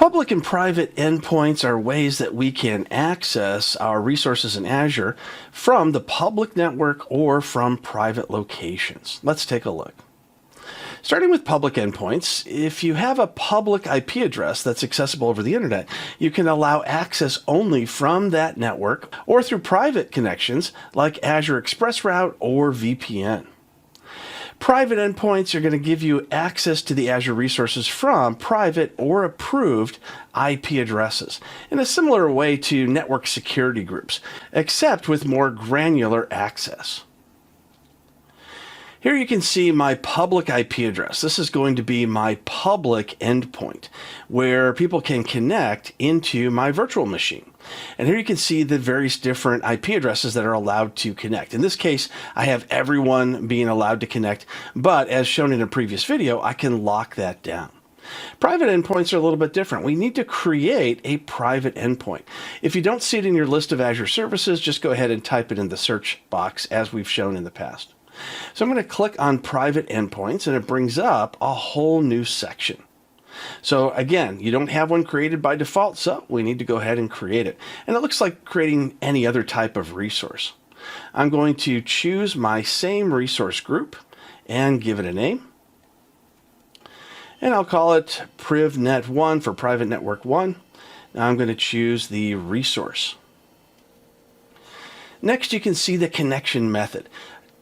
Public and private endpoints are ways that we can access our resources in Azure from the public network or from private locations. Let's take a look. Starting with public endpoints, if you have a public IP address that's accessible over the internet, you can allow access only from that network or through private connections like Azure Express Route or VPN. Private endpoints are going to give you access to the Azure resources from private or approved IP addresses in a similar way to network security groups, except with more granular access. Here you can see my public IP address. This is going to be my public endpoint where people can connect into my virtual machine. And here you can see the various different IP addresses that are allowed to connect. In this case, I have everyone being allowed to connect, but as shown in a previous video, I can lock that down. Private endpoints are a little bit different. We need to create a private endpoint. If you don't see it in your list of Azure services, just go ahead and type it in the search box as we've shown in the past. So I'm going to click on private endpoints and it brings up a whole new section. So again, you don't have one created by default, so we need to go ahead and create it. And it looks like creating any other type of resource. I'm going to choose my same resource group and give it a name. And I'll call it PrivNet1 for Private Network 1. Now I'm going to choose the resource. Next, you can see the connection method.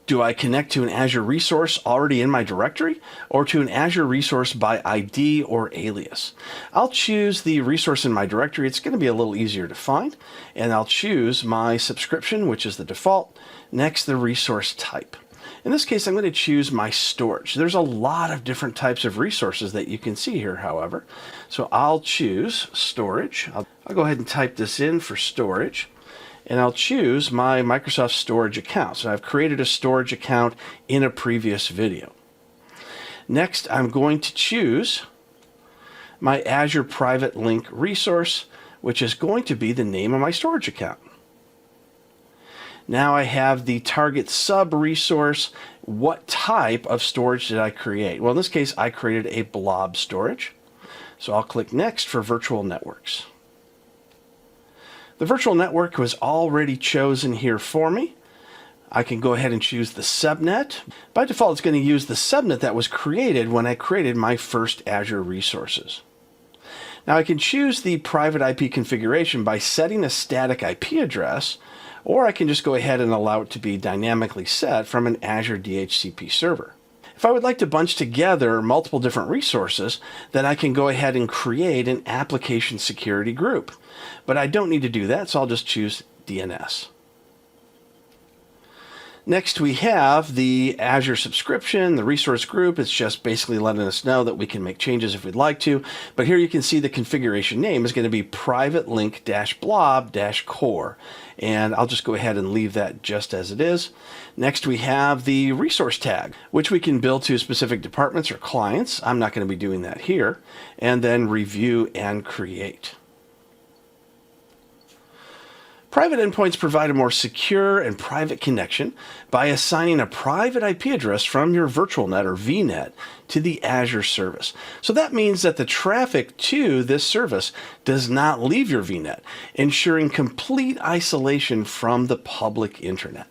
Do I connect to an Azure resource already in my directory or to an Azure resource by ID or alias? I'll choose the resource in my directory. It's going to be a little easier to find. And I'll choose my subscription, which is the default. Next, the resource type. In this case, I'm going to choose my storage. There's a lot of different types of resources that you can see here, however. So I'll choose storage. I'll go ahead and type this in for storage. And I'll choose my Microsoft storage account. So I've created a storage account in a previous video. Next, I'm going to choose my Azure Private Link resource, which is going to be the name of my storage account. Now I have the target sub resource. What type of storage did I create? Well, in this case, I created a blob storage. So I'll click Next for virtual networks. The virtual network was already chosen here for me. I can go ahead and choose the subnet. By default, it's going to use the subnet that was created when I created my first Azure resources. Now I can choose the private IP configuration by setting a static IP address, or I can just go ahead and allow it to be dynamically set from an Azure DHCP server. If I would like to bunch together multiple different resources, then I can go ahead and create an application security group. But I don't need to do that, so I'll just choose DNS. Next, we have the Azure subscription, the resource group. It's just basically letting us know that we can make changes if we'd like to. But here you can see the configuration name is going to be private link-blob-core. And I'll just go ahead and leave that just as it is. Next, we have the resource tag, which we can build to specific departments or clients. I'm not going to be doing that here. And then review and create. Private endpoints provide a more secure and private connection by assigning a private IP address from your virtual net or VNet to the Azure service. So that means that the traffic to this service does not leave your VNet, ensuring complete isolation from the public internet.